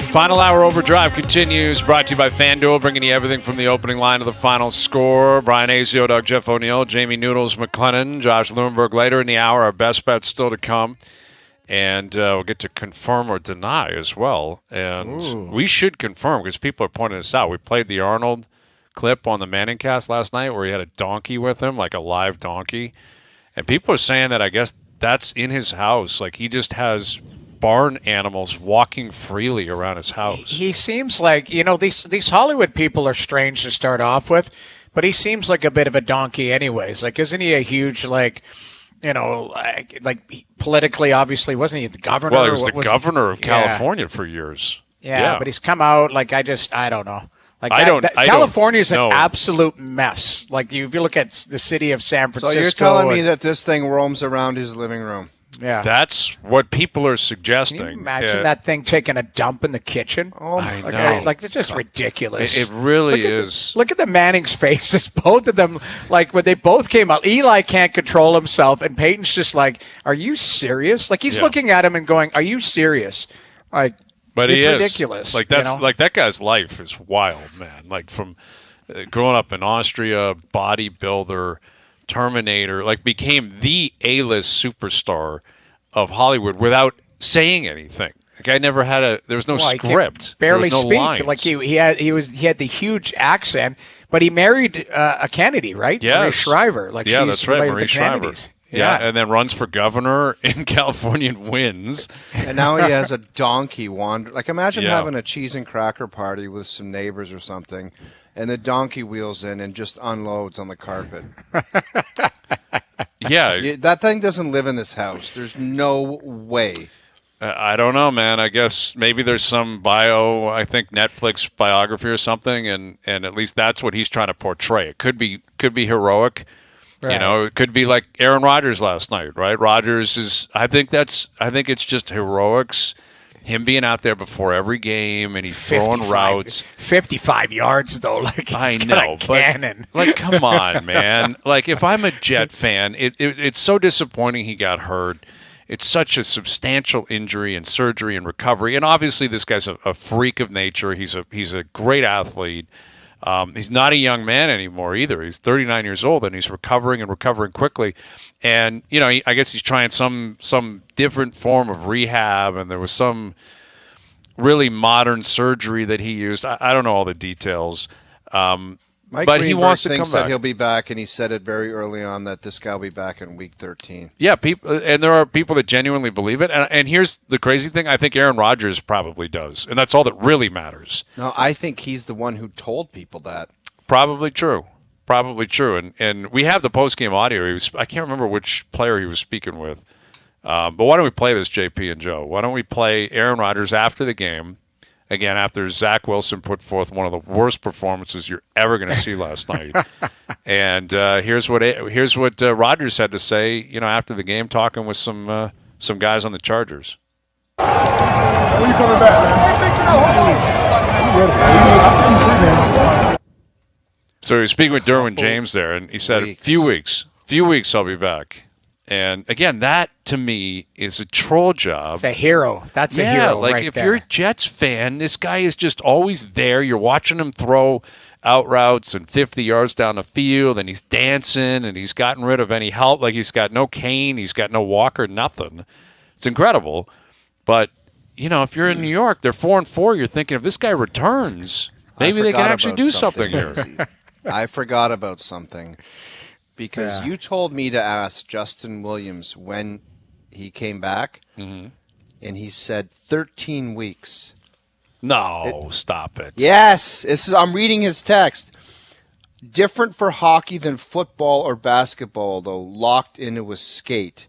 Final Hour Overdrive continues, brought to you by FanDuel, bringing you everything from the opening line to the final score. Bryan Hayes, Doug, Jeff O'Neill, Jamie Noodles McLennan, Josh Lewenberg later in the hour. Our best bets still to come. And we'll get to confirm or deny as well. And we should confirm because people are pointing this out. We played the Arnold clip on the Manning cast last night where he had a donkey with him, like a live donkey. And people are saying that I guess that's in his house. Like he just has barn animals walking freely around his house. He seems like, these Hollywood people are strange to start off with, but he seems like a bit of a donkey anyways. Like, isn't he a huge, like politically, obviously, wasn't he the governor? Well, he was the governor of California for years. Yeah, but he's come out, like, I don't know. Like California's an absolute mess. Like, if you look at the city of San Francisco. So you're telling me that this thing roams around his living room? Yeah, that's what people are suggesting. Can you imagine that thing taking a dump in the kitchen? Oh, I know. It's just ridiculous. It really is. Look at the Manning's faces. Both of them, like when they both came out, Eli can't control himself, and Peyton's just like, "Are you serious?" Like he's looking at him and going, "Are you serious?" Like, but it's he is ridiculous. Like that's like that guy's life is wild, man. Like from growing up in Austria, bodybuilder. Terminator, like became the A-list superstar of Hollywood without saying anything. The guy never had there was no script. Barely there was no speak. lines. Like he had the huge accent, but he married a Kennedy, right? Yes. Marie Shriver. Like yeah, she's that's right, Marie Shriver. Yeah, and then runs for governor in California and wins. And now he has a donkey wander. Like imagine having a cheese and cracker party with some neighbors or something. And the donkey wheels in and just unloads on the carpet. Yeah. That thing doesn't live in this house. There's no way. I don't know, man. I guess maybe there's some Netflix biography or something, and at least that's what he's trying to portray. It could be heroic. Right. It could be like Aaron Rodgers last night, right? Rodgers is I think it's just heroics. Him being out there before every game, and he's throwing routes. 55 yards, though. Like I know, but like, come on, man. Like, if I'm a Jet fan, it's so disappointing he got hurt. It's such a substantial injury and surgery and recovery. And obviously, this guy's a freak of nature. He's a great athlete. He's not a young man anymore either. He's 39 years old, and he's recovering quickly. And, I guess he's trying some different form of rehab, and there was some really modern surgery that he used. I don't know all the details. Mike but Greenberg he wants to come thinks back. That he'll be back, and he said it very early on that this guy will be back in week 13. Yeah, and there are people that genuinely believe it. And here's the crazy thing. I think Aaron Rodgers probably does, and that's all that really matters. No, I think he's the one who told people that. Probably true. And we have the post-game audio. I can't remember which player he was speaking with. But why don't we play this, JP and Joe? Why don't we play Aaron Rodgers after the game, again, after Zach Wilson put forth one of the worst performances you're ever going to see last night. And here's what Rodgers had to say, after the game, talking with some guys on the Chargers. When you coming back, man? So he was speaking with Derwin James there, and he said, a few weeks I'll be back. And again, that to me is a troll job. It's a hero. That's a hero. Like right if there. you're a Jets fan, this guy is just always there. You're watching him throw out routes and 50 yards down the field, and he's dancing, and he's gotten rid of any help. Like he's got no cane, he's got no walker, nothing. It's incredible. But, if you're in New York, they're 4-4. You're thinking if this guy returns, maybe they can actually do something here. I forgot about something. Because you told me to ask Justin Williams when he came back, and he said 13 weeks. No, stop it. Yes. I'm reading his text. Different for hockey than football or basketball, though, locked into a skate.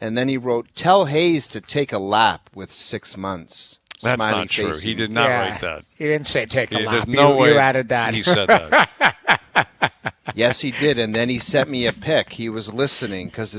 And then he wrote, tell Hayes to take a lap with 6 months. That's Smiley not true. facing. He did not write that. He didn't say take a lap. There's no way you added that. He said that. Yes, he did. And then he sent me a pic. He was listening because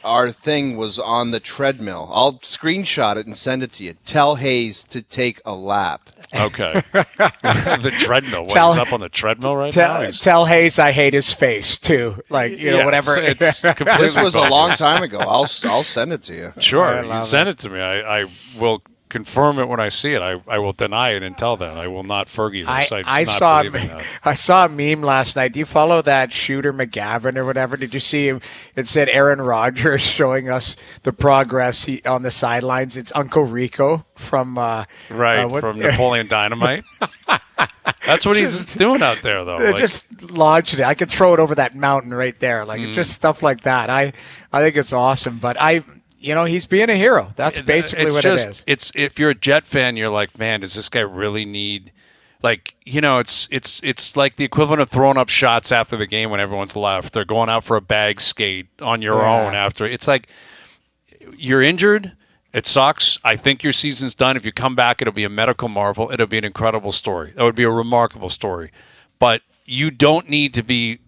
our thing was on the treadmill. I'll screenshot it and send it to you. Tell Hayes to take a lap. Okay. The treadmill. He's up on the treadmill right now? Tell Hayes I hate his face, too. Like, whatever. It's completely this was a long time ago. I'll send it to you. Sure. You send it to me. I will confirm it when I see it. I will deny it until then. I will not Fergie this. I saw a meme last night. Do you follow that Shooter McGavin or whatever? Did you see him? It said Aaron Rodgers showing us the progress on the sidelines. It's Uncle Rico from from Napoleon Dynamite. That's what he's doing out there, though. Just launched it. I could throw it over that mountain right there. Just stuff like that. I think it's awesome. But he's being a hero. That's basically what it is. It's if you're a Jet fan, you're like, man, does this guy really need? It's like the equivalent of throwing up shots after the game when everyone's left. They're going out for a bag skate on your own after. It's like you're injured. It sucks. I think your season's done. If you come back, it'll be a medical marvel. It'll be an incredible story. That would be a remarkable story. But you don't need to be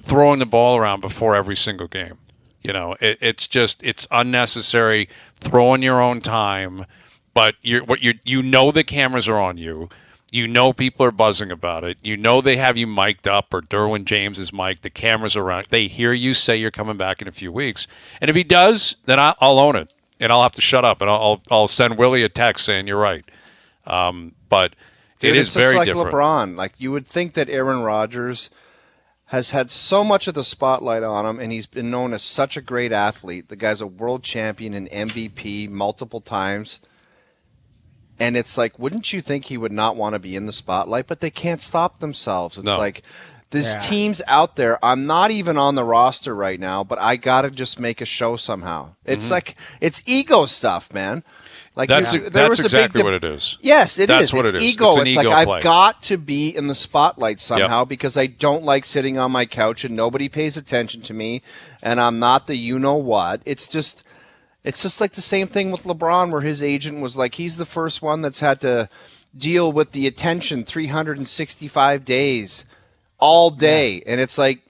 throwing the ball around before every single game. It's unnecessary, throwing your own time. But you know the cameras are on you. You know people are buzzing about it. You know they have you mic'd up, or Derwin James is mic'd. The cameras are around. They hear you say you're coming back in a few weeks. And if he does, then I'll own it. And I'll have to shut up, and I'll send Willie a text saying you're right. But it is very like different. LeBron. Like, you would think that Aaron Rodgers has had so much of the spotlight on him, and he's been known as such a great athlete. The guy's a world champion and MVP multiple times. And it's like, wouldn't you think he would not want to be in the spotlight? But they can't stop themselves. It's like, there's teams out there. I'm not even on the roster right now, but I got to just make a show somehow. It's like, it's ego stuff, man. Like, that's exactly what it is. Yes, That's is. what It's it is. ego. It's like, play. I've got to be in the spotlight somehow because I don't like sitting on my couch and nobody pays attention to me, and I'm not the you-know-what. It's just like the same thing with LeBron, where his agent was like, he's the first one that's had to deal with the attention 365 days. All day. And it's like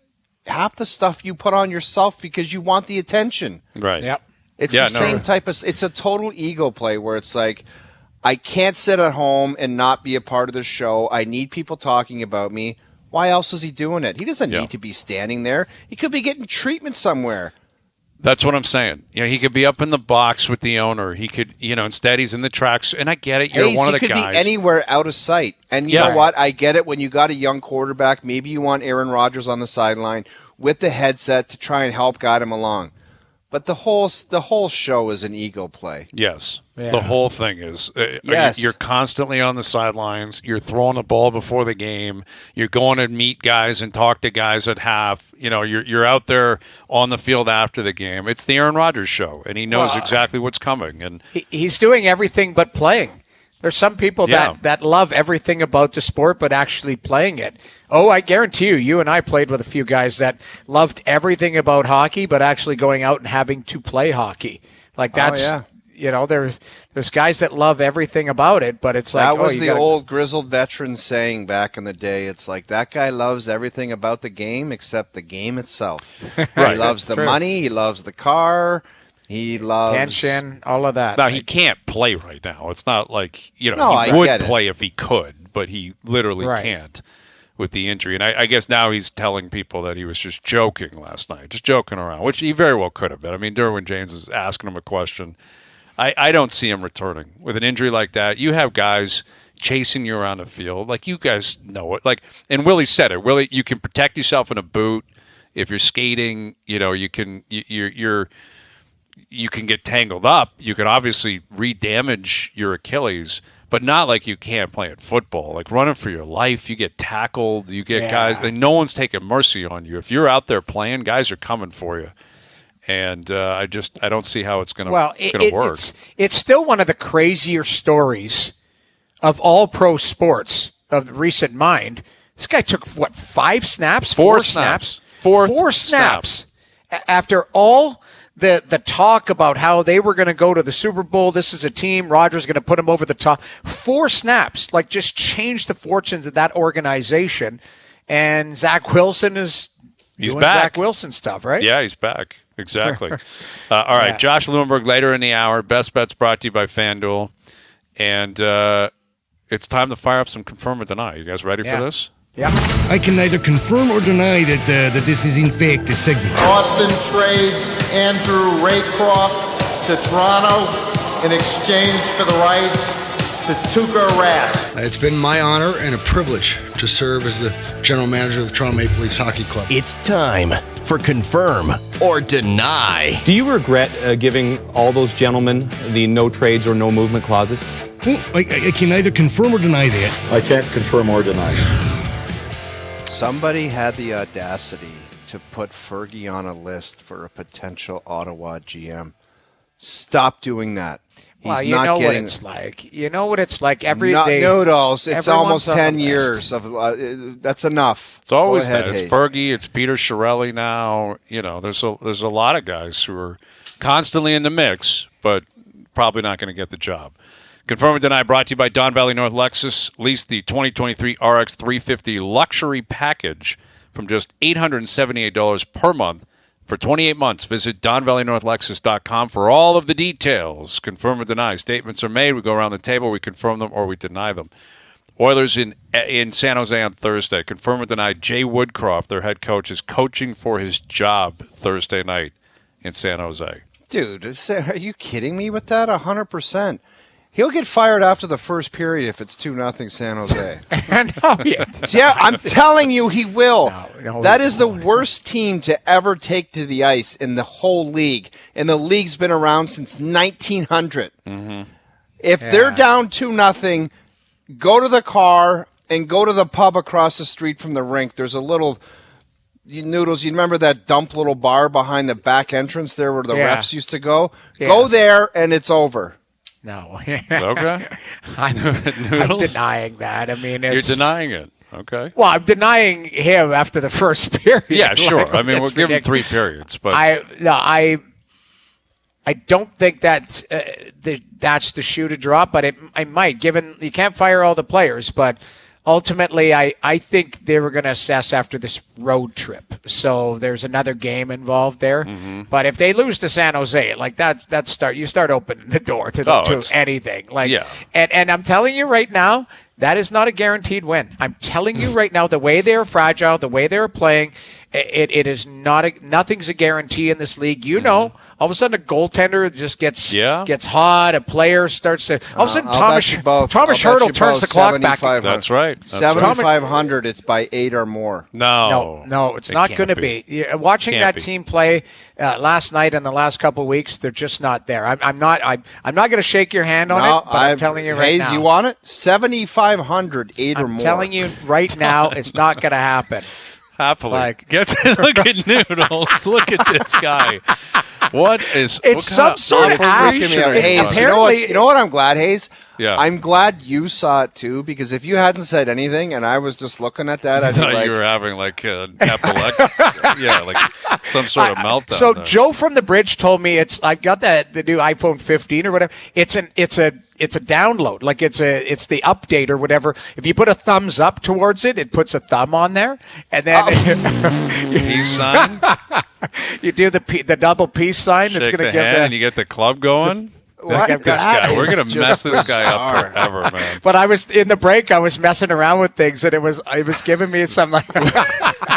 half the stuff you put on yourself because you want the attention. Right. Yep. It's the same type of – it's a total ego play where it's like, I can't sit at home and not be a part of the show. I need people talking about me. Why else is he doing it? He doesn't need to be standing there. He could be getting treatment somewhere. That's what I'm saying. He could be up in the box with the owner. He could, instead he's in the tracks. And I get it. You're one of the guys. He could be anywhere out of sight. And you know what? I get it. When you got a young quarterback, maybe you want Aaron Rodgers on the sideline with the headset to try and help guide him along. But the whole show is an ego play. Yes. Yeah. The whole thing is yes. You're constantly on the sidelines. You're throwing the ball before the game. You're going to meet guys and talk to guys at half. You're out there on the field after the game. It's the Aaron Rodgers show, and he knows exactly what's coming. And he's doing everything but playing. There's some people that love everything about the sport but actually playing it. Oh, I guarantee you and I played with a few guys that loved everything about hockey but actually going out and having to play hockey. Like that's there's guys that love everything about it, but it's like that was the old grizzled veteran saying back in the day. It's like, that guy loves everything about the game except the game itself. Right. He loves the money, he loves the car. He loves tension, all of that. Now, he can't play right now. It's not like, he would play if he could, but he literally can't with the injury. And I guess now he's telling people that he was just joking last night, just joking around, which he very well could have been. I mean, Derwin James is asking him a question. I don't see him returning. With an injury like that, you have guys chasing you around the field. Like, you guys know it. Like, and Willie said it. Willie, you can protect yourself in a boot. If you're skating, you can you can get tangled up. You can obviously re-damage your Achilles, but not like you can't play at football. Like, running for your life, you get tackled, you get guys, and no one's taking mercy on you. If you're out there playing, guys are coming for you. And I don't see how it's going to work. It's still one of the crazier stories of all pro sports of recent mind. This guy took, 5 snaps? Four snaps. Four snaps. After all the talk about how they were going to go to the Super Bowl, this is a team, Rodgers going to put them over the top. 4 snaps, like, just changed the fortunes of that organization. And Zach Wilson is doing back. Zach Wilson stuff, right? Yeah, he's back. Exactly. All right, Josh Lewenberg later in the hour. Best Bets brought to you by FanDuel. And it's time to fire up some confirm or deny. You guys ready for this? Yeah. I can neither confirm or deny that this is in fact a segment. Austin trades Andrew Raycroft to Toronto. in exchange for the rights to Tuukka Rask. It's been my honor and a privilege to serve as the general manager of the Toronto Maple Leafs Hockey Club. It's time for Confirm or Deny. Do you regret giving all those gentlemen the no trades or no movement clauses? Well, I can neither confirm or deny that. I can't confirm or deny. Somebody had the audacity to put Fergie on a list for a potential Ottawa GM. Stop doing that. Well, you know what it's like. You know what it's like every day. Noodles. It's almost 10 years of. That's enough. It's always ahead, that. It's Hayes. Fergie. It's Peter Chiarelli now. You know, there's a lot of guys who are constantly in the mix, but probably not going to get the job. Confirm or Deny brought to you by Don Valley North Lexus. Lease the 2023 RX 350 luxury package from just $878 per month. For 28 months, visit DonValleyNorthLexus.com for all of the details. Confirm or deny. Statements are made. We go around the table. We confirm them or we deny them. Oilers in San Jose on Thursday. Confirm or deny. Jay Woodcroft, their head coach, is coaching for his job Thursday night in San Jose. Dude, are you kidding me with that? 100%. He'll get fired after the first period if it's 2-0 San Jose. Yeah, I'm telling you he will. No, that is the worst team to ever take to the ice in the whole league. And the league's been around since 1900. Mm-hmm. If they're down 2-0, go to the car and go to the pub across the street from the rink. There's a little... Noodles, you remember that dump little bar behind the back entrance there where the refs used to go? Yes. Go there and it's over. No. Okay. I'm denying that. I mean, You're denying it. Okay. Well, I'm denying him after the first period. Yeah, sure. Like, I mean, we'll give him ridiculous. 3 periods. But I don't think that that's the shoe to drop, but I might, given you can't fire all the players, but ultimately I think they were going to assess after this road trip. So there's another game involved there. Mm-hmm. But if they lose to San Jose, like you start opening the door to anything. Like, and I'm telling you right now, that is not a guaranteed win. I'm telling you right now, the way they're fragile, the way they're playing, it is not nothing's a guarantee in this league. You know, all of a sudden a goaltender just gets hot. A player starts to all of a sudden Thomas Hertl turns the clock back. That's right. 7,500. It's by 8 or more. No, it's not going to be. Watching that team play last night and the last couple of weeks, they're just not there. I'm not going to shake your hand on it, but I'm telling you right now. Hayes, you want it? 7,500, 8 or more. I'm telling you right now, it's not going to happen. Happily. Look at Noodles. Look at this guy. What is... It's some sort of action. Hayes, you know what I'm glad, Hayes? Yeah. I'm glad you saw it too, because if you hadn't said anything and I was just looking at that, I'd be like... you were having like an epileptic... like some sort of meltdown. So there. Joe from the Bridge told me I got the new iPhone 15 or whatever. It's a download, like it's the update or whatever. If you put a thumbs up towards it, it puts a thumb on there, and then peace sign. You do the double peace sign. Shake it's going to give and you get the club going. Look at this guy. We're going to mess this guy up forever, man. But I was in the break. I was messing around with things, and it was giving me some like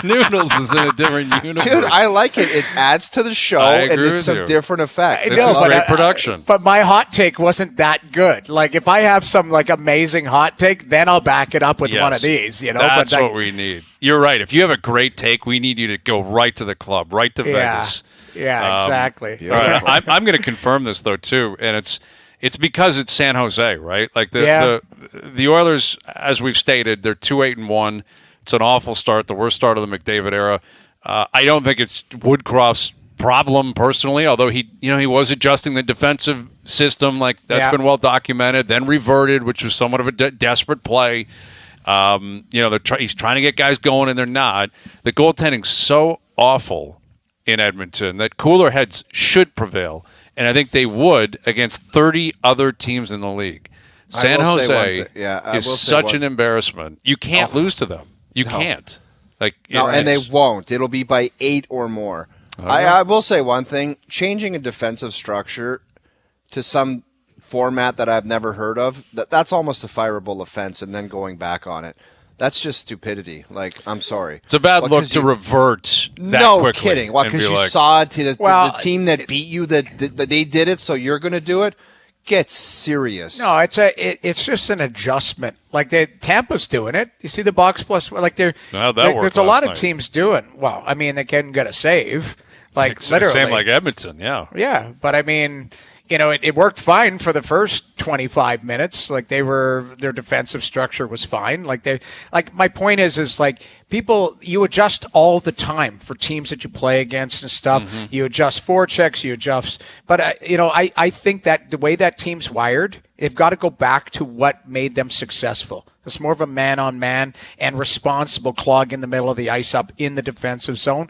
Noodles is in a different universe. Dude, I like it. It adds to the show, and it's some different effects. This is great production. But my hot take wasn't that good. Like if I have some like amazing hot take, then I'll back it up with one of these. You know, that's what we need. You're right. If you have a great take, we need you to go right to the club, right to Vegas. Yeah, exactly. All right, I'm going to confirm this though too, and it's because it's San Jose, right? Like the Oilers, as we've stated, they're 2-8-1. It's an awful start, the worst start of the McDavid era. I don't think it's Woodcroft's problem personally, although he was adjusting the defensive system, like that's been well documented. Then reverted, which was somewhat of a desperate play. He's trying to get guys going, and they're not. The goaltending's so awful in Edmonton that cooler heads should prevail, and I think they would against 30 other teams in the league. San Jose is such an embarrassment. You can't lose to them. You can't. And they won't. It'll be by 8 or more. Okay. I will say one thing. Changing a defensive structure to some format that I've never heard of, that's almost a fireable offense, and then going back on it. That's just stupidity. Like, I'm sorry. It's a bad look to revert that quickly. No kidding. Because you saw it to the team that beat you, that they did it, so you're going to do it? get serious. No, it's just an adjustment. Like Tampa's doing it. You see the box plus, like there's a lot of teams doing. Well, I mean, they can get a save, like literally. Same like Edmonton, yeah. Yeah, but I mean, it worked fine for the first 25 minutes. Like their defensive structure was fine. Like my point is like people, you adjust all the time for teams that you play against and stuff. Mm-hmm. You adjust forechecks, you adjust. But I think that the way that team's wired, they've got to go back to what made them successful. It's more of a man-on-man and responsible clog in the middle of the ice up in the defensive zone.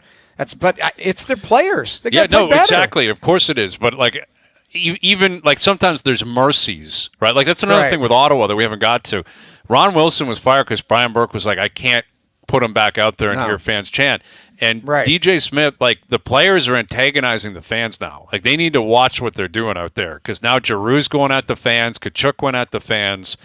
But it's their players. They got to play better. Exactly. Of course it is. But like, even like sometimes there's mercies, right? Like that's another thing with Ottawa that we haven't got to. Ron Wilson was fired because Brian Burke was like, I can't put him back out there and hear fans chant. And DJ Smith, like the players are antagonizing the fans now. Like they need to watch what they're doing out there because now Giroux's going at the fans, Kachuk went at the fans.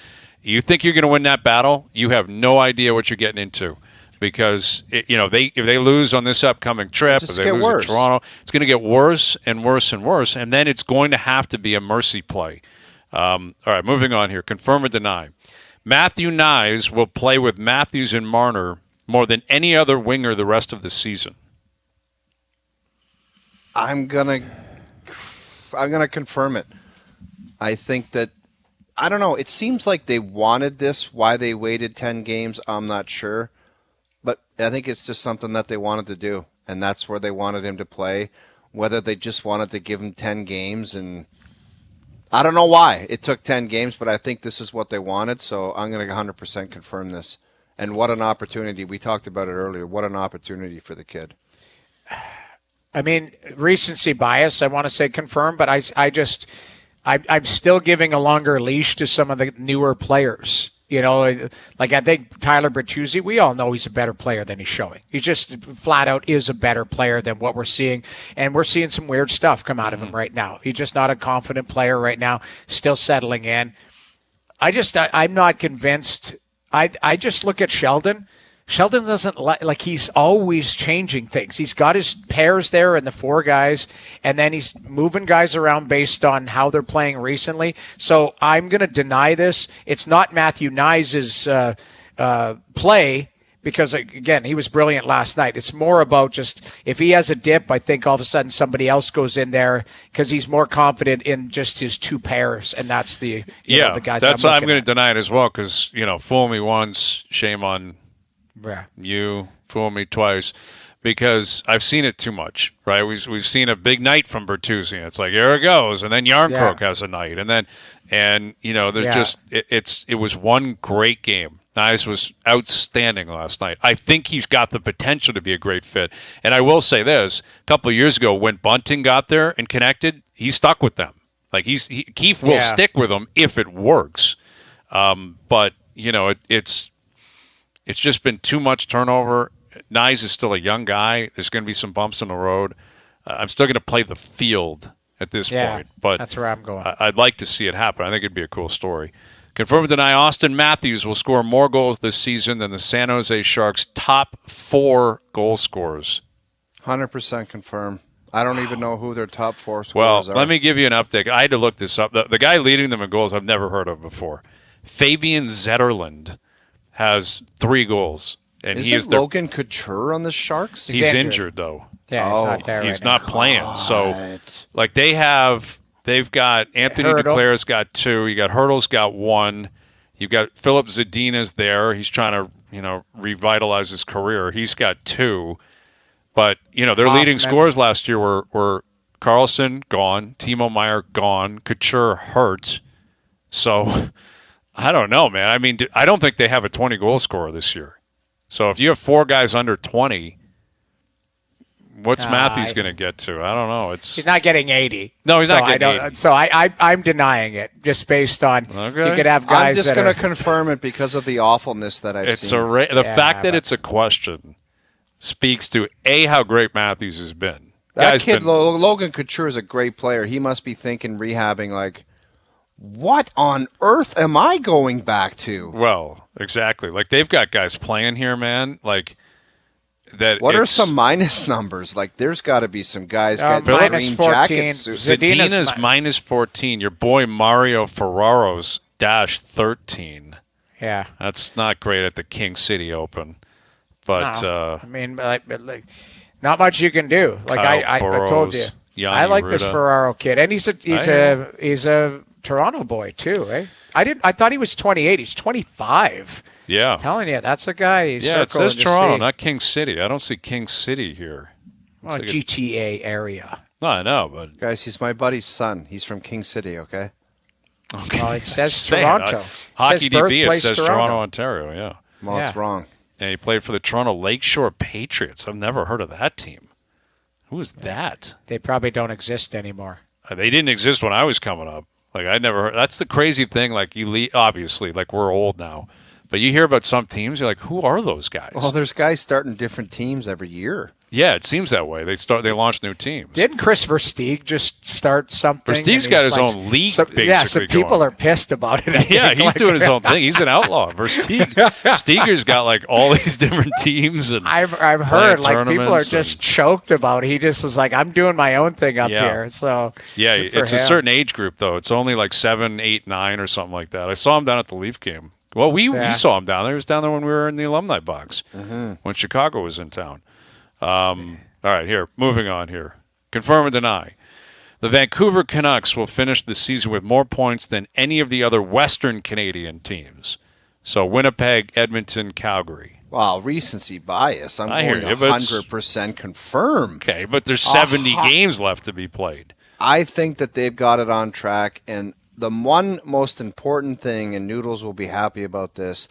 You think you're going to win that battle? You have no idea what you're getting into. Because if they lose on this upcoming trip, if they lose in Toronto, it's going to get worse and worse and worse, and then it's going to have to be a mercy play. All right, moving on here. Confirm or deny? Matthew Knies will play with Matthews and Marner more than any other winger the rest of the season. I'm gonna confirm it. I think that I don't know. It seems like they wanted this. Why they waited 10 games, I'm not sure. But I think it's just something that they wanted to do, and that's where they wanted him to play. Whether they just wanted to give him 10 games, and I don't know why it took 10 games, but I think this is what they wanted, so I'm going to 100% confirm this. And what an opportunity. We talked about it earlier. What an opportunity for the kid. I mean, recency bias, I want to say confirm, but I'm still giving a longer leash to some of the newer players. Like I think Tyler Bertuzzi, we all know he's a better player than he's showing. He just flat out is a better player than what we're seeing. And we're seeing some weird stuff come out of him right now. He's just not a confident player right now, still settling in. I'm not convinced. I just look at Sheldon. Sheldon doesn't like he's always changing things. He's got his pairs there and the four guys, and then he's moving guys around based on how they're playing recently. So I'm going to deny this. It's not Matthew Knies' play because, again, he was brilliant last night. It's more about just if he has a dip, I think all of a sudden somebody else goes in there because he's more confident in just his two pairs, and that's the guys. That's why I'm going to deny it as well because, fool me once, shame on you, fool me twice, because I've seen it too much, right? We've seen a big night from Bertuzzi, and it's like, here it goes, and then Yarncroke has a night, there's just it was one great game. Knies was outstanding last night. I think he's got the potential to be a great fit, and I will say this: a couple of years ago, when Bunting got there and connected, he stuck with them. Like Keefe will stick with them if it works, but it's just been too much turnover. Knies is still a young guy. There's going to be some bumps in the road. I'm still going to play the field at this point. But that's where I'm going. I'd like to see it happen. I think it'd be a cool story. Confirm or deny, Austin Matthews will score more goals this season than the San Jose Sharks' top 4 goal scorers. 100% confirm. I don't even know who their top 4 scorers are. Well, let me give you an update. I had to look this up. The guy leading them in goals I've never heard of before. Fabian Zetterlund has 3 goals. And Isn't Logan Couture on the Sharks? He's injured though. Yeah, he's not there. He's not playing. So, like they've got Anthony Duclair's got 2. You got Hurdle's got 1. You've got Philip Zadina's there. He's trying to revitalize his career. He's got 2. But their leading scorers last year were Carlson gone, Timo Meier gone, Couture hurt. So. I don't know, man. I mean, I don't think they have a 20-goal scorer this year. So if you have 4 guys under 20, what's Matthews going to get to? I don't know. He's not getting 80. No, he's not getting 80. So I'm denying it just based on you could have guys. I'm just going to confirm it because of the awfulness that I've seen. The fact that it's a question speaks to, how great Matthews has been. That kid, Logan Couture, is a great player. He must be thinking rehabbing like, what on earth am I going back to? Well, exactly. Like, they've got guys playing here, man. Like, What are some minus numbers? Like, there's got to be some guys getting minus green 14. jackets. Zadina's minus 14. Your boy Mario Ferraro's dash 13. Yeah. That's not great at the King City Open. But, I mean, like, not much you can do. Like I told you. Yanni I like Ruda. this Ferraro kid. And he's a Toronto boy, too, eh? I thought he was 28. He's 25. Yeah. I'm telling you, that's a guy. Yeah, it says Toronto, not King City. I don't see King City here. Well, like GTA area. No, I know, but guys, he's my buddy's son. He's from King City, okay? Well, it says Toronto. Hockey DB, it says Toronto, Ontario, yeah. Well, it's wrong. And he played for the Toronto Lakeshore Patriots. I've never heard of that team. Who is that? They probably don't exist anymore. They didn't exist when I was coming up. Like, I never heard. That's the crazy thing. Like, obviously, like, we're old now. But you hear about some teams, you're like, who are those guys? Well, there's guys starting different teams every year. Yeah, it seems that way. They launch new teams. Didn't Chris Versteeg just start something? Versteeg's got his own league, basically. Yeah, so people are pissed about it. Yeah, he's doing his own thing. He's an outlaw. Steger's got like all these different teams, and I've heard like people are just choked about it. He just was like, I'm doing my own thing up here. So yeah, it's a certain age group though. It's only like 7, 8, 9 or something like that. I saw him down at the Leaf game. Well, we saw him down there. He was down there when we were in the alumni box when Chicago was in town. All right, here, moving on here. Confirm or deny. The Vancouver Canucks will finish the season with more points than any of the other Western Canadian teams. So Winnipeg, Edmonton, Calgary. Wow, recency bias. I'm going 100% confirm. Okay, but there's 70 games left to be played. I think that they've got it on track, and the one most important thing, and Noodles will be happy about this,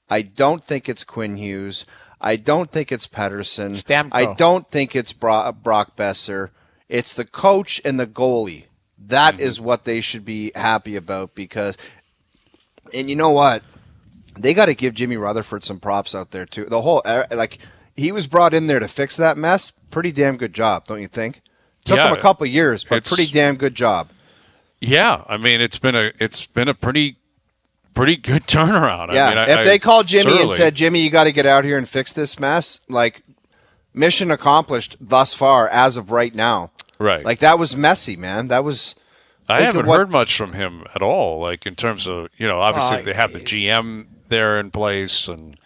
I don't think it's Quinn Hughes. I don't think it's Pedersen. Stamkos. I don't think it's Brock Besser. It's the coach and the goalie. That is what they should be happy about because, and you know what? They got to give Jimmy Rutherford some props out there too. The whole, like, he was brought in there to fix that mess. Pretty damn good job, don't you think? Took him a couple of years, but pretty damn good job. Yeah, I mean it's been a pretty good turnaround. Yeah, I mean, if they called Jimmy and said, Jimmy, you got to get out here and fix this mess, like, mission accomplished thus far as of right now. Right. Like, that was messy, man. That was... I haven't heard much from him at all, like, in terms of, obviously they have the GM there in place. And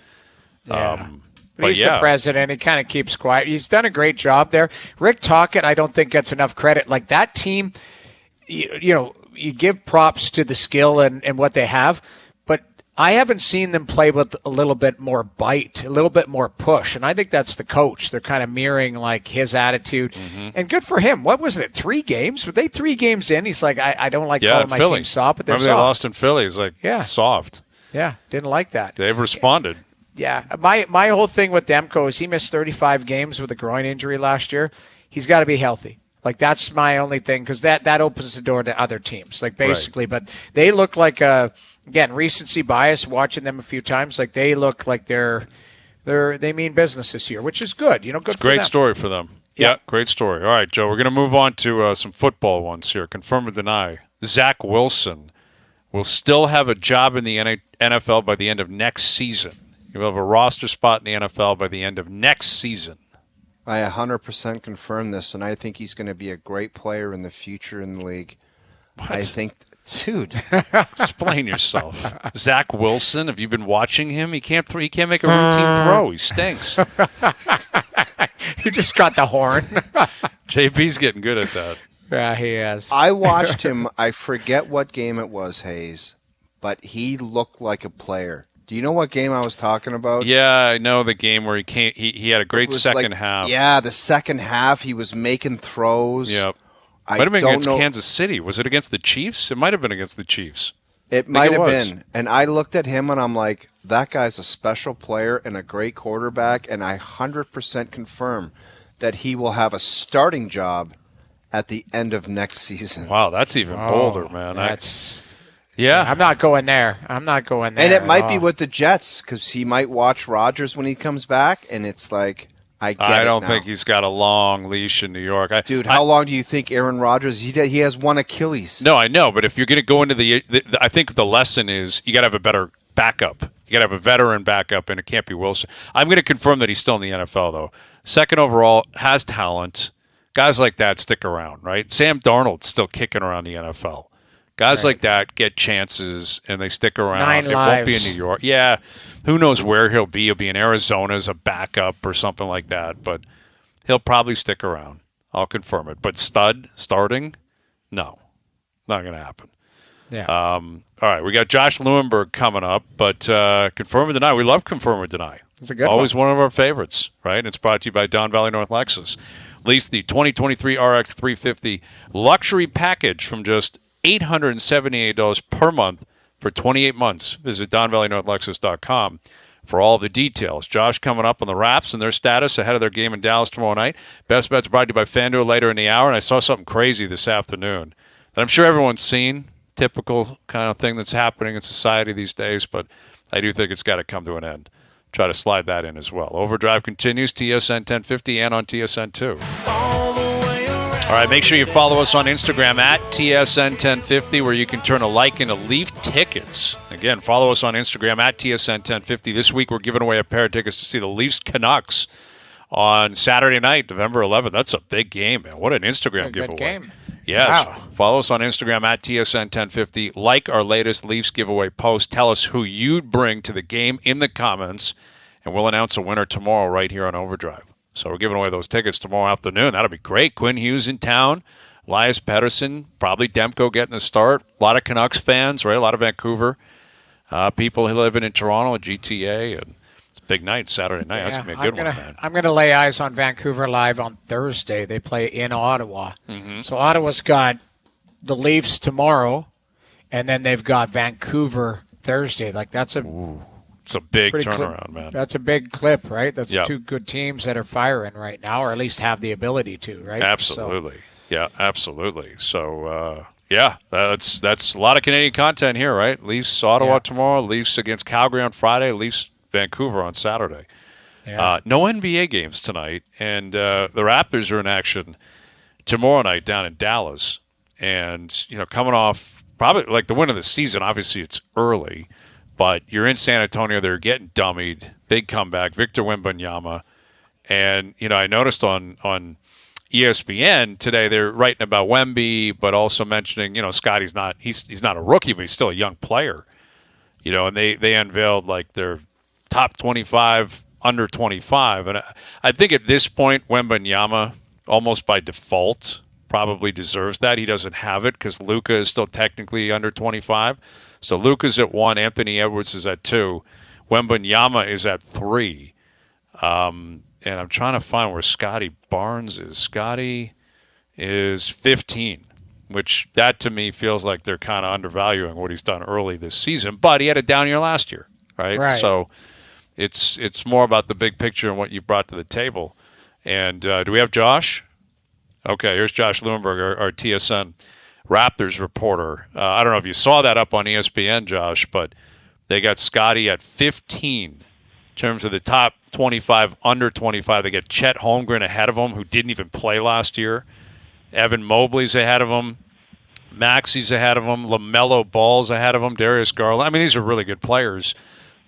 he's the president. He kind of keeps quiet. He's done a great job there. Rick Tocchet, I don't think gets enough credit. Like, that team, you give props to the skill and what they have, but I haven't seen them play with a little bit more bite, a little bit more push, and I think that's the coach. They're kind of mirroring like his attitude, and good for him. What was it, 3 games? Were they 3 games in? He's like, I don't like calling my team soft, but they're soft. Remember they lost in Philly. He's like, soft. Yeah, didn't like that. They've responded. Yeah, my whole thing with Demko is he missed 35 games with a groin injury last year. He's got to be healthy. Like, that's my only thing, because that opens the door to other teams, like, basically. Right. But they look like, again, recency bias, watching them a few times, like, they look like they mean business this year, which is good. Good for them. Great story for them. Yeah, great story. All right, Joe, we're going to move on to some football ones here. Confirm or deny. Zach Wilson will still have a job in the NFL by the end of next season. He will have a roster spot in the NFL by the end of next season. I 100% confirm this, and I think he's going to be a great player in the future in the league. What? I think, dude. Explain yourself. Zach Wilson, have you been watching him? He can't make a routine throw. He stinks. You just got the horn. JP's getting good at that. Yeah, he is. I watched him. I forget what game it was, Hayes, but he looked like a player. Do you know what game I was talking about? Yeah, I know the game where he had a great second half. Yeah, the second half he was making throws. Yep. Might have been against Kansas City. Was it against the Chiefs? It might have been against the Chiefs. It might have been. And I looked at him and I'm like, that guy's a special player and a great quarterback, and I 100% confirm that he will have a starting job at the end of next season. Wow, that's even bolder, man. Yeah. I'm not going there. And it might be with the Jets, because he might watch Rodgers when he comes back, and it's like, I don't think he's got a long leash in New York. Dude, how long do you think Aaron Rodgers, he has one Achilles. No, I know, but if you're going to go into I think the lesson is you got to have a better backup You got to have a veteran backup, and it can't be Wilson. I'm going to confirm that he's still in the NFL, though. Second overall, has talent. Guys like that stick around, right? Sam Darnold's still kicking around the NFL. Guys like that get chances, and they stick around. 9 lives. Won't be in New York. Yeah, who knows where he'll be. He'll be in Arizona as a backup or something like that, but he'll probably stick around. I'll confirm it. But starting, no, not going to happen. Yeah. All right, we got Josh Lewenberg coming up, but confirm or deny. We love confirm or deny. It's a good Always one of our favorites, right? And it's brought to you by Don Valley North Lexus. Lease the 2023 RX 350 luxury package from just $878 per month for 28 months. Visit DonValleyNorthLexus.com for all the details. Josh coming up on the Raps and their status ahead of their game in Dallas tomorrow night. Best Bets brought to you by FanDuel later in the hour, and I saw something crazy this afternoon that I'm sure everyone's seen. Typical kind of thing that's happening in society these days, but I do think it's got to come to an end. Try to slide that in as well. OverDrive continues, TSN 1050 and on TSN 2. All right, make sure you follow us on Instagram at TSN 1050, where you can turn a like into Leaf tickets. Again, follow us on Instagram at TSN 1050. This week we're giving away a pair of tickets to see the Leafs Canucks on Saturday night, November 11th. That's a big game, man. What an Instagram giveaway. Game. Yes. Wow. Follow us on Instagram at TSN 1050. Like our latest Leafs giveaway post. Tell us who you'd bring to the game in the comments, and we'll announce a winner tomorrow right here on OverDrive. So we're giving away those tickets tomorrow afternoon. That'll be great. Quinn Hughes in town. Elias Pettersson. Probably Demko getting the start. A lot of Canucks fans, right? A lot of Vancouver people living in Toronto, GTA. And it's a big night, Saturday night. That's going to be a good one, man. I'm going to lay eyes on Vancouver Live on Thursday. They play in Ottawa. Mm-hmm. So Ottawa's got the Leafs tomorrow, and then they've got Vancouver Thursday. Like, that's it's a big turnaround, man. That's a big clip, right? That's two good teams that are firing right now, or at least have the ability to, right? Absolutely. Yeah, absolutely. So, that's a lot of Canadian content here, right? Leafs Ottawa tomorrow, Leafs against Calgary on Friday, Leafs Vancouver on Saturday. Yeah. No NBA games tonight, and the Raptors are in action tomorrow night down in Dallas. And, coming off probably like the win of the season, obviously it's early. But you're in San Antonio. They're getting dummied. Big comeback. Victor Wembanyama. And, I noticed on ESPN today they're writing about Wemby, but also mentioning, Scottie's not – he's not a rookie, but he's still a young player. And they unveiled, like, their top 25, under 25. And I think at this point, Wembanyama, almost by default, probably deserves that. He doesn't have it because Luka is still technically under 25. So Luka's at 1, Anthony Edwards is at 2, Wembanyama is at 3, and I'm trying to find where Scottie Barnes is. Scottie is 15, which that to me feels like they're kind of undervaluing what he's done early this season. But he had a down year last year, right? So it's more about the big picture and what you've brought to the table. And do we have Josh? Okay, here's Josh Lewenberg, our TSN Raptors reporter. I don't know if you saw that up on ESPN, Josh, but they got Scottie at 15 in terms of the top 25, under 25. They get Chet Holmgren ahead of him, who didn't even play last year. Evan Mobley's ahead of him. Maxi's ahead of him. LaMelo Ball's ahead of him. Darius Garland. I mean, these are really good players.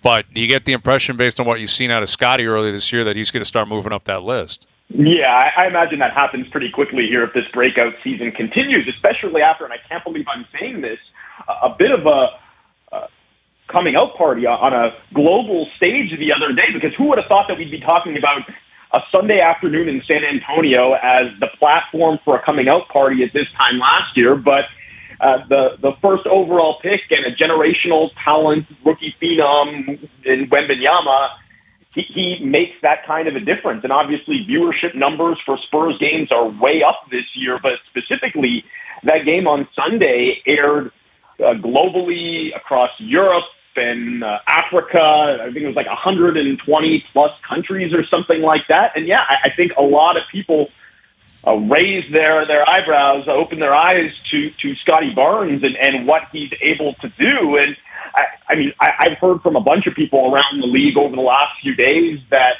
But do you get the impression, based on what you've seen out of Scottie early this year, that he's going to start moving up that list? Yeah, I imagine that happens pretty quickly here if this breakout season continues, especially after, and I can't believe I'm saying this, a bit of a coming out party on a global stage the other day, because who would have thought that we'd be talking about a Sunday afternoon in San Antonio as the platform for a coming out party at this time last year, but the first overall pick and a generational talent, rookie phenom in Wembanyama, he makes that kind of a difference. And obviously viewership numbers for Spurs games are way up this year, but specifically that game on Sunday aired globally across Europe and Africa. I think it was like 120 plus countries or something like that. And yeah, I think a lot of people raise their eyebrows, open their eyes to Scottie Barnes and what he's able to do. And I mean, I've heard from a bunch of people around the league over the last few days that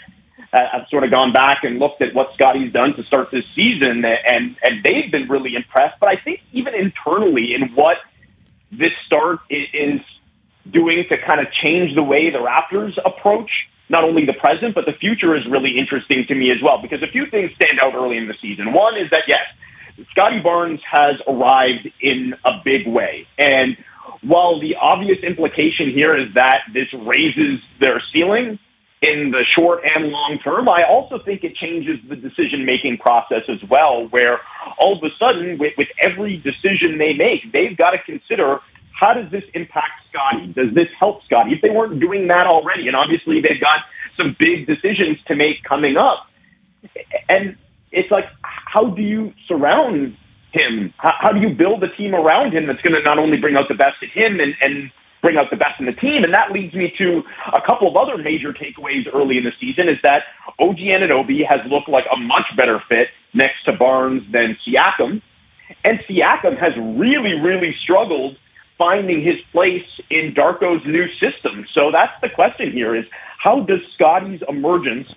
have sort of gone back and looked at what Scottie's done to start this season, and they've been really impressed. But I think even internally in what this start is doing to kind of change the way the Raptors approach not only the present, but the future is really interesting to me as well, because a few things stand out early in the season. One is that, yes, Scottie Barnes has arrived in a big way. And while the obvious implication here is that this raises their ceiling in the short and long term, I also think it changes the decision-making process as well, where all of a sudden, with every decision they make, they've got to consider, how does this impact Scottie? Does this help Scottie? If they weren't doing that already, and obviously they've got some big decisions to make coming up, and it's like, how do you surround him? How do you build a team around him that's going to not only bring out the best in him and bring out the best in the team? And that leads me to a couple of other major takeaways early in the season, is that OG Anunoby has looked like a much better fit next to Barnes than Siakam. And Siakam has really, really struggled finding his place in Darko's new system. So that's the question here, is how does Scottie's emergence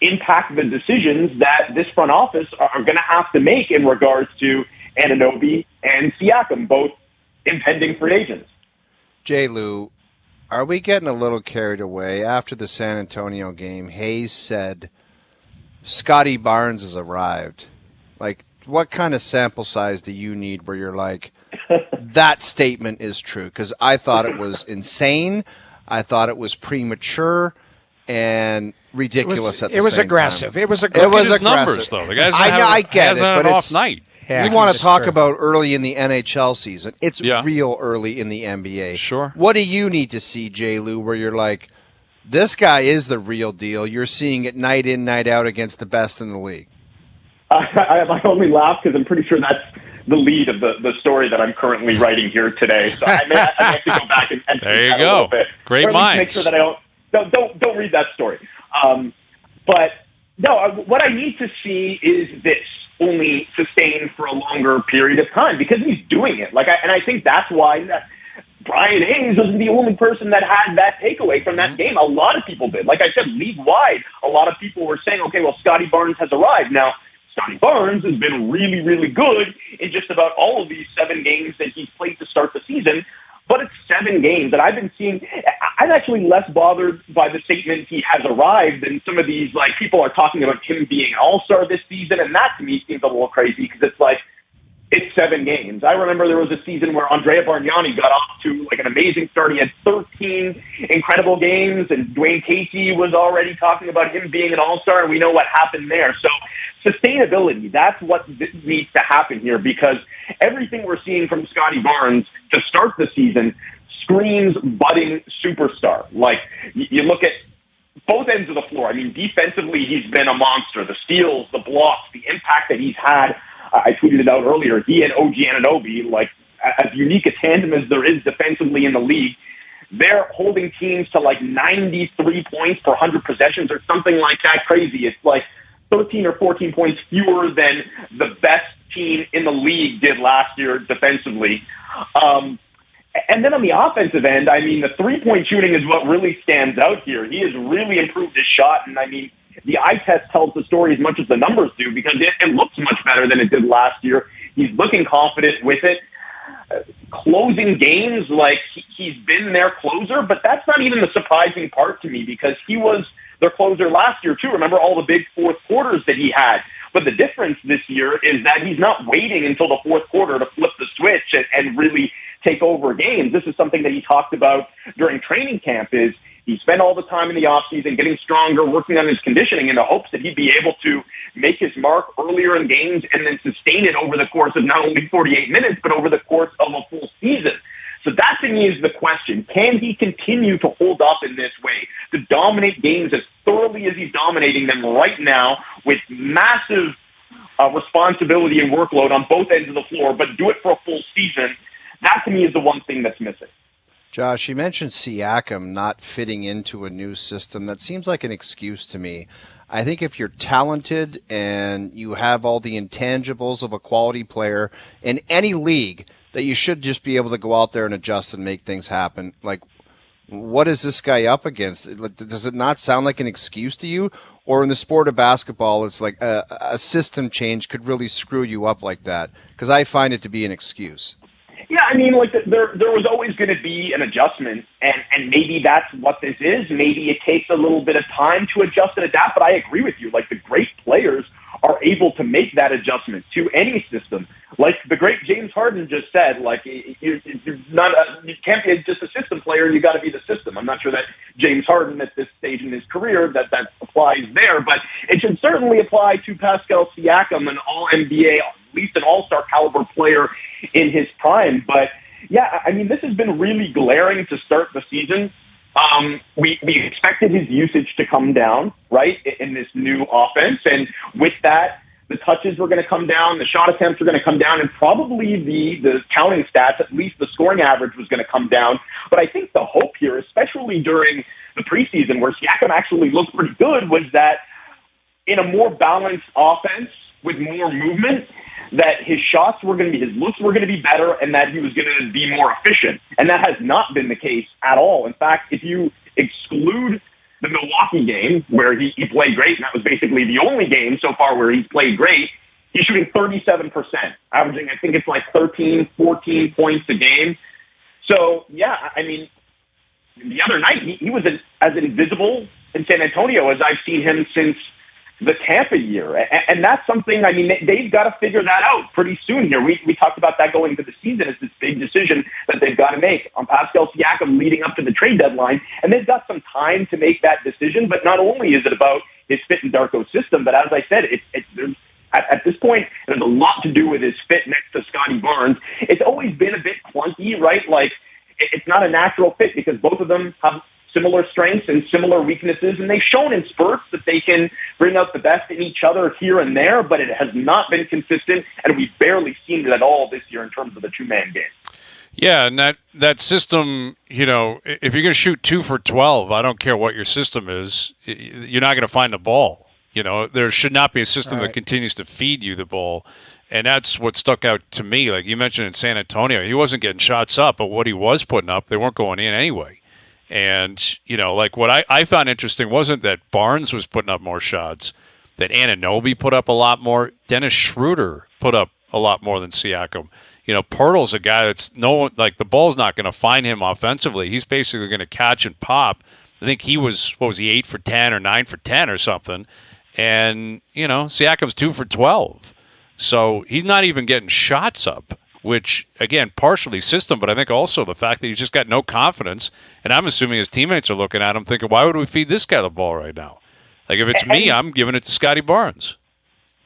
impact the decisions that this front office are going to have to make in regards to Anunoby and Siakam, both impending free agents? J. Lou, are we getting a little carried away? After the San Antonio game, Hayes said Scottie Barnes has arrived. Like, what kind of sample size do you need where you're like, that statement is true? Because I thought it was insane. I thought it was premature and ridiculous at the same time. It was aggressive. It was aggressive. Numbers, though. The guy's I get it, but an it's off night. Yeah, we want to talk about early in the NHL season. It's Yeah. real early in the NBA. Sure. What do you need to see, J. Lou, where you're like, this guy is the real deal? You're seeing it night in, night out against the best in the league. I only laugh because I'm pretty sure that's the lead of the story that I'm currently writing here today. So I may have to go back and there you that go. A little bit. Great or at least minds. make sure that I don't read that story. But no, what I need to see is this only sustained for a longer period of time, because he's doing it. And I think that's why Bryan Hayes wasn't the only person that had that takeaway from that game. A lot of people did. Like I said, league-wide, a lot of people were saying, okay, well, Scottie Barnes has arrived. Now, Scottie Barnes has been really, really good in just about all of these 7 games that he's played to start the season, but it's 7 games. And I've been seeing, I'm actually less bothered by the statement he has arrived than some of these, like, people are talking about him being an all-star this season, and that to me seems a little crazy, because it's like, it's 7 games. I remember there was a season where Andrea Bargnani got off to like an amazing start. He had 13 incredible games, and Dwayne Casey was already talking about him being an all-star, and we know what happened there. So sustainability, that's what needs to happen here, because everything we're seeing from Scottie Barnes to start the season screams budding superstar. Like, you look at both ends of the floor. I mean, defensively, he's been a monster. The steals, the blocks, the impact that he's had. I tweeted it out earlier. He and OG Anunoby, like, as unique a tandem as there is defensively in the league, they're holding teams to like 93 points per 100 possessions or something like that crazy. It's like 13 or 14 points fewer than the best team in the league did last year defensively. And then on the offensive end, I mean, the three-point shooting is what really stands out here. He has really improved his shot, and I mean, the eye test tells the story as much as the numbers do, because it looks much better than it did last year. He's looking confident with it. Closing games, like, he's been their closer, but that's not even the surprising part to me, because he was their closer last year too. Remember all the big fourth quarters that he had? But the difference this year is that he's not waiting until the fourth quarter to flip the switch and really take over games. This is something that he talked about during training camp, is he spent all the time in the offseason getting stronger, working on his conditioning in the hopes that he'd be able to make his mark earlier in games and then sustain it over the course of not only 48 minutes, but over the course of a full season. So that to me is the question. Can he continue to hold up in this way, to dominate games as thoroughly as he's dominating them right now, with massive responsibility and workload on both ends of the floor, but do it for a full season? That to me is the one thing that's missing. Josh, you mentioned Siakam not fitting into a new system. That seems like an excuse to me. I think if you're talented and you have all the intangibles of a quality player in any league, that you should just be able to go out there and adjust and make things happen. Like, what is this guy up against? Does it not sound like an excuse to you? Or in the sport of basketball, it's like a system change could really screw you up like that? Because I find it to be an excuse. Yeah, I mean, like there was always going to be an adjustment, and maybe that's what this is. Maybe it takes a little bit of time to adjust and adapt. But I agree with you. Like the great players are able to make that adjustment to any system. Like the great James Harden just said, like you can't be just a system player. You got to be the system. I'm not sure that James Harden at this stage in his career that applies there, but it should certainly apply to Pascal Siakam, an All-NBA, at least an All-Star caliber player in his prime. But yeah, I mean, this has been really glaring to start the season. We expected his usage to come down, right, in this new offense. And with that, the touches were going to come down, the shot attempts were going to come down, and probably the counting stats, at least the scoring average, was going to come down. But I think the hope here, especially during the preseason where Siakam actually looked pretty good, was that in a more balanced offense with more movement, that his shots were going to be, his looks were going to be better, and that he was going to be more efficient. And that has not been the case at all. In fact, if you exclude the Milwaukee game where he played great, and that was basically the only game so far where he's played great, he's shooting 37%, averaging, I think it's like 13, 14 points a game. So, yeah, I mean, the other night he was as invisible in San Antonio as I've seen him since the Tampa year. And that's something, I mean, they've got to figure that out pretty soon here. We talked about that going into the season as this big decision that they've got to make on Pascal Siakam leading up to the trade deadline. And they've got some time to make that decision. But not only is it about his fit in Darko's system, but as I said, at this point, there's a lot to do with his fit next to Scottie Barnes. It's always been a bit clunky, right? Like, it's not a natural fit because both of them have similar strengths and similar weaknesses, and they've shown in spurts that they can bring out the best in each other here and there, but it has not been consistent, and we've barely seen it at all this year in terms of the two-man game. Yeah, and that system, you know, if you're going to shoot 2 for 12, I don't care what your system is, you're not going to find the ball. You know, there should not be a system that continues to feed you the ball, and that's what stuck out to me. Like you mentioned in San Antonio, he wasn't getting shots up, but what he was putting up, they weren't going in anyway. And, you know, like what I found interesting wasn't that Barnes was putting up more shots, that Anunoby put up a lot more. Dennis Schroeder put up a lot more than Siakam. You know, Pirtle's a guy that's like the ball's not going to find him offensively. He's basically going to catch and pop. I think he was, 8 for 10 or 9 for 10 or something. And, you know, Siakam's 2 for 12. So he's not even getting shots up, which, again, partially system, but I think also the fact that he's just got no confidence. And I'm assuming his teammates are looking at him thinking, why would we feed this guy the ball right now? Like, if it's me, I'm giving it to Scottie Barnes.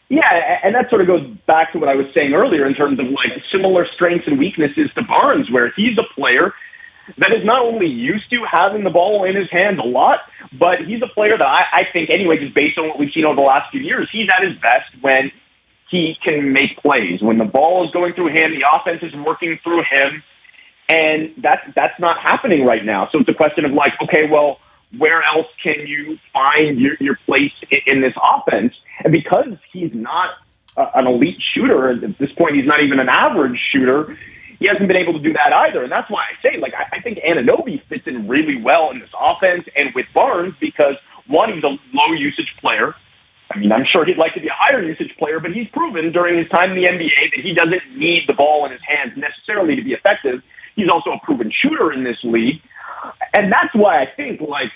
Yeah, and that sort of goes back to what I was saying earlier in terms of, like, similar strengths and weaknesses to Barnes, where he's a player that is not only used to having the ball in his hands a lot, but he's a player that I think, anyway, just based on what we've seen over the last few years, he's at his best when he can make plays. When the ball is going through him, the offense is working through him, and that's not happening right now. So it's a question of like, okay, well, where else can you find your place in this offense? And because he's not an elite shooter, at this point he's not even an average shooter, he hasn't been able to do that either. And that's why I say, like, I think Anunoby fits in really well in this offense and with Barnes because, one, he's a low-usage player. I mean, I'm sure he'd like to be a higher usage player, but he's proven during his time in the NBA that he doesn't need the ball in his hands necessarily to be effective. He's also a proven shooter in this league. And that's why I think, like,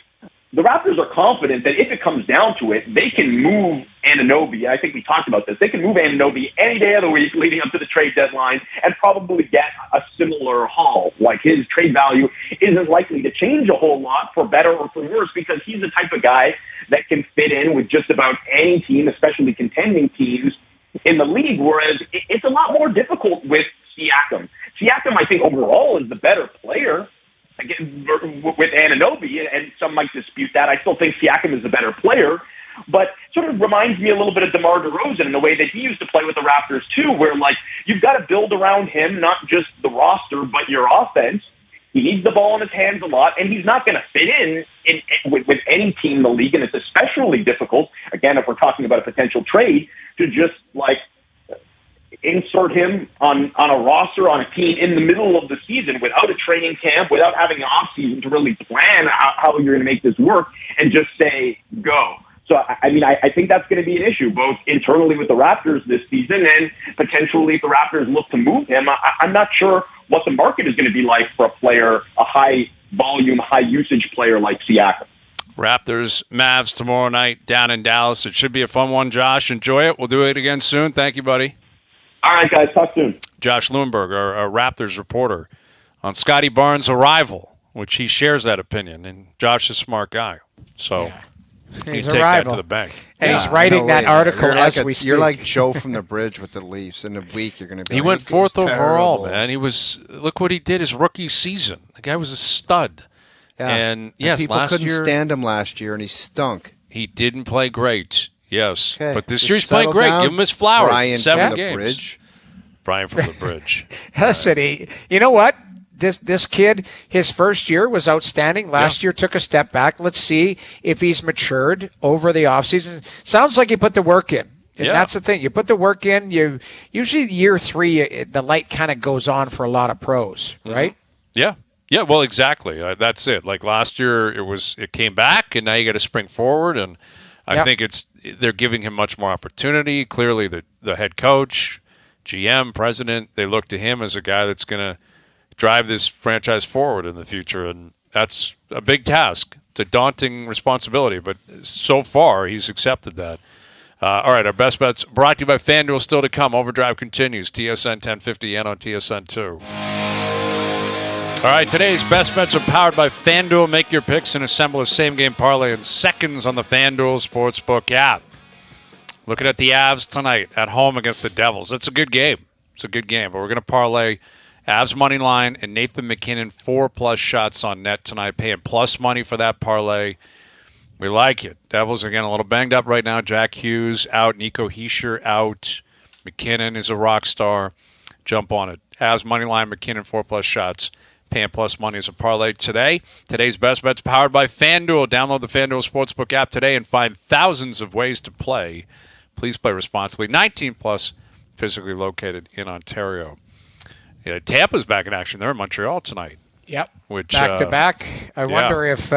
the Raptors are confident that if it comes down to it, they can move Anunoby. I think we talked about this. They can move Anunoby any day of the week leading up to the trade deadline and probably get a similar haul. Like, his trade value isn't likely to change a whole lot for better or for worse because he's the type of guy that can fit in with just about any team, especially contending teams in the league, whereas it's a lot more difficult with Siakam. Siakam, I think, overall is the better player. Again, with Anunoby, and some might dispute that. I still think Siakam is the better player, but sort of reminds me a little bit of DeMar DeRozan in the way that he used to play with the Raptors too, where like you've got to build around him, not just the roster, but your offense. He needs the ball in his hands a lot, and he's not going to fit in with any team in the league, and it's especially difficult, again, if we're talking about a potential trade, to just like insert him on a roster, on a team in the middle of the season without a training camp, without having an off season to really plan how you're going to make this work and just say, go. So, I think that's going to be an issue, both internally with the Raptors this season and potentially if the Raptors look to move him. I'm not sure what the market is going to be like for a player, a high-volume, high-usage player like Siakam. Raptors, Mavs tomorrow night down in Dallas. It should be a fun one, Josh. Enjoy it. We'll do it again soon. Thank you, buddy. All right, guys. Talk soon. Josh Lewenberg, our Raptors reporter, on Scottie Barnes' arrival, which he shares that opinion. And Josh is a smart guy. So he's you take that to the bank. And he's writing that article as we speak. You're like Joe from the Bridge with the Leafs. In a week, you're going to be. He went fourth overall, man. Look what he did his rookie season. The guy was a stud. Yeah. And yes, people last couldn't year stand him last year, and he stunk. He didn't play great. Yes, Okay. but this Just year he's played great. settle Give him his flowers. Bryan 7 from games. the Bridge. Bryan from the Bridge. Listen, you know what? This kid, his first year was outstanding. Last year took a step back. Let's see if he's matured over the offseason. Sounds like he put the work in. And that's the thing. You put the work in. You usually year 3, the light kind of goes on for a lot of pros, right? Yeah. Yeah, well, exactly. That's it. Like last year, it came back, and now you got to spring forward. And I think they're giving him much more opportunity. Clearly, the head coach, GM, president, they look to him as a guy that's going to drive this franchise forward in the future, and that's a big task. It's a daunting responsibility, but so far he's accepted that. All right, our best bets brought to you by FanDuel. Still to come. OverDrive continues. TSN 1050 and on TSN 2. All right, today's best bets are powered by FanDuel. Make your picks and assemble a same-game parlay in seconds on the FanDuel Sportsbook app. Looking at the Avs tonight at home against the Devils. It's a good game. But we're going to parlay Avs money line and Nathan McKinnon 4+ shots on net tonight, paying plus money for that parlay. We like it. Devils are getting a little banged up right now. Jack Hughes out, Nico Hischier out. McKinnon is a rock star. Jump on it. Avs money line, McKinnon 4+ shots, paying plus money as a parlay today. Today's best bets powered by FanDuel. Download the FanDuel Sportsbook app today and find thousands of ways to play. Please play responsibly. 18+, physically located in Ontario. Yeah, Tampa's back in action. They're in Montreal tonight. Yep. Which back to back. I wonder if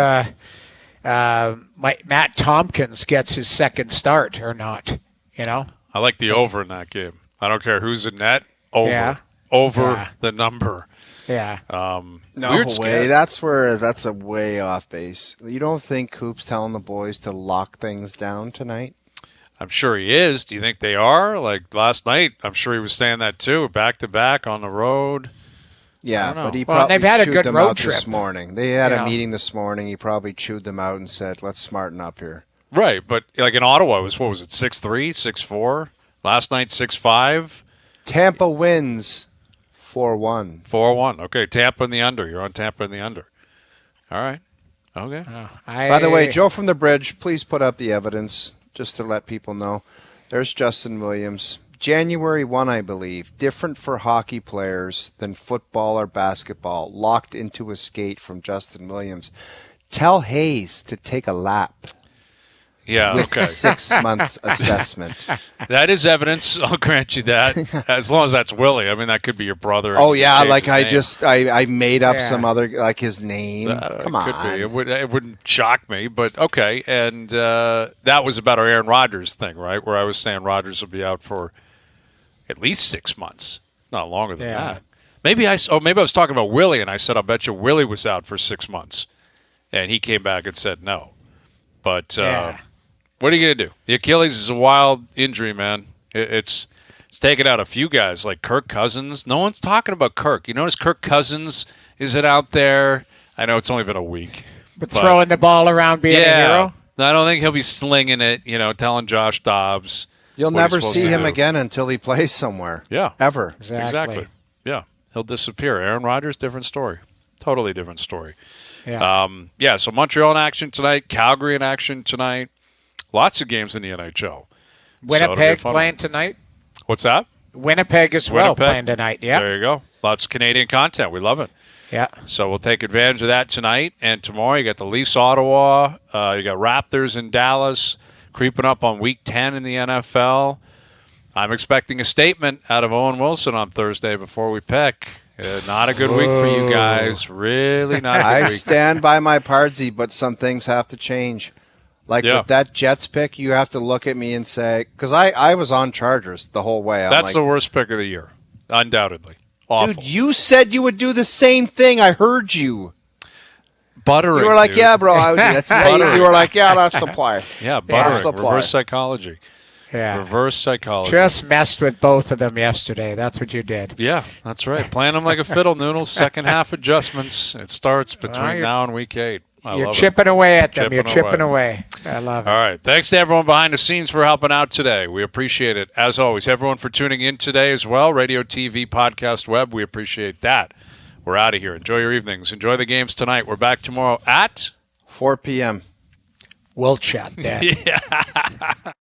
Matt Tompkins gets his second start or not. You know. I like the over in that game. I don't care who's in net. Over the number. Yeah. No way. That's a way off base. You don't think Coop's telling the boys to lock things down tonight? I'm sure he is. Do you think they are? Like last night, I'm sure he was saying that too. Back to back on the road. Yeah, but he probably they've had a chewed good them road out trip this morning. They had a meeting this morning. He probably chewed them out and said, "Let's smarten up here." Right, but like in Ottawa, it was 6-3, 6-4. Last night 6-5. Tampa wins 4-1. 4-1. Okay, Tampa in the under. You're on Tampa in the under. All right. Okay. By the way, Joe from the Bridge, please put up the evidence just to let people know. There's Justin Williams. January 1, I believe. Different for hockey players than football or basketball. Locked into a skate from Justin Williams. Tell Hayes to take a lap. Yeah, with okay. 6 months assessment. That is evidence. I'll grant you that. As long as that's Willie. I mean, that could be your brother. Oh, yeah. Like I made up some other, like his name. Come on. Could be. It wouldn't shock me, but okay. And that was about our Aaron Rodgers thing, right? Where I was saying Rodgers will be out for at least 6 months. Not longer than that. Maybe I was talking about Willie, and I said, I'll bet you Willie was out for 6 months. And he came back and said no. But what are you going to do? The Achilles is a wild injury, man. It's taken out a few guys like Kirk Cousins. No one's talking about Kirk. You notice Kirk Cousins isn't out there. I know it's only been a week. But throwing the ball around being a hero? I don't think he'll be slinging it, telling Josh Dobbs. You'll never see him again until he plays somewhere. Yeah. Ever. Exactly. Yeah. He'll disappear. Aaron Rodgers, different story. Totally different story. Yeah. So Montreal in action tonight. Calgary in action tonight. Lots of games in the NHL. Winnipeg playing tonight. What's that? Winnipeg as well playing tonight. Yeah. There you go. Lots of Canadian content. We love it. Yeah. So we'll take advantage of that tonight. And tomorrow you got the Leafs Ottawa. You got Raptors in Dallas. Creeping up on Week 10 in the NFL. I'm expecting a statement out of Owen Wilson on Thursday before we pick. Not a good week for you guys. Really not a good week. I stand by my Pardsy, but some things have to change. Like with that Jets pick, you have to look at me and say, because I was on Chargers the whole way. That's the worst pick of the year, undoubtedly. Awful. Dude, you said you would do the same thing. I heard you. Buttering. You were like, dude. yeah, bro. You were like, yeah, that's the play. Yeah, buttering. Reverse psychology. Yeah. Reverse psychology. Just messed with both of them yesterday. That's what you did. Yeah, that's right. Playing them like a fiddle, Noodles. Second half adjustments. It starts between now and week 8. You're chipping away at them. You're chipping away. I love it. All right. Thanks to everyone behind the scenes for helping out today. We appreciate it. As always, everyone for tuning in today as well. Radio, TV, podcast, web. We appreciate that. We're out of here. Enjoy your evenings. Enjoy the games tonight. We're back tomorrow at 4 p.m. We'll chat then. Yeah.